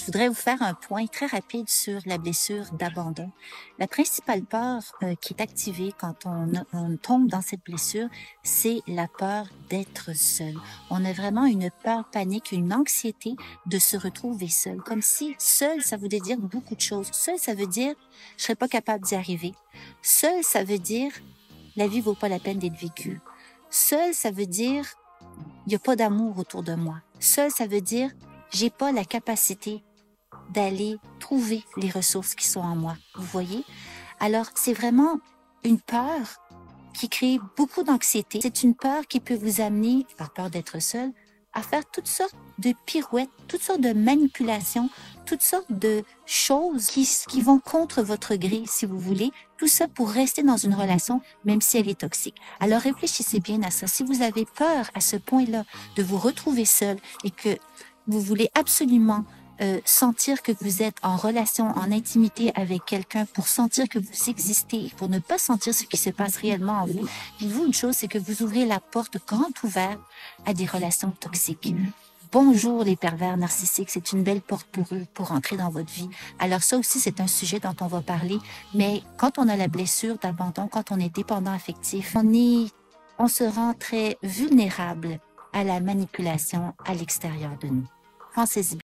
voudrais vous faire un point très rapide sur la blessure d'abandon. La principale peur qui est activée quand on tombe dans cette blessure, c'est la peur d'être seul. On a vraiment une peur panique, une anxiété de se retrouver seul. Comme si seul, ça voulait dire beaucoup de choses. Seul, ça veut dire je serais pas capable d'y arriver. Seul, ça veut dire la vie vaut pas la peine d'être vécue. Seul, ça veut dire il n'y a pas d'amour autour de moi. Seul, ça veut dire j'ai pas la capacité d'aller trouver les ressources qui sont en moi. Vous voyez? Alors, c'est vraiment une peur qui crée beaucoup d'anxiété. C'est une peur qui peut vous amener, par peur d'être seul, à faire toutes sortes de pirouettes, toutes sortes de manipulations, toutes sortes de choses qui vont contre votre gré, si vous voulez. Tout ça pour rester dans une relation, même si elle est toxique. Alors réfléchissez bien à ça. Si vous avez peur à ce point-là de vous retrouver seul et que vous voulez absolument sentir que vous êtes en relation, en intimité avec quelqu'un pour sentir que vous existez, pour ne pas sentir ce qui se passe réellement en vous, dites-vous une chose, c'est que vous ouvrez la porte grande ouverte à des relations toxiques. Bonjour les pervers narcissiques, c'est une belle porte pour eux, pour entrer dans votre vie. Alors ça aussi, c'est un sujet dont on va parler, mais quand on a la blessure d'abandon, quand on est dépendant affectif, on se rend très vulnérable à la manipulation à l'extérieur de nous. Pensez-y.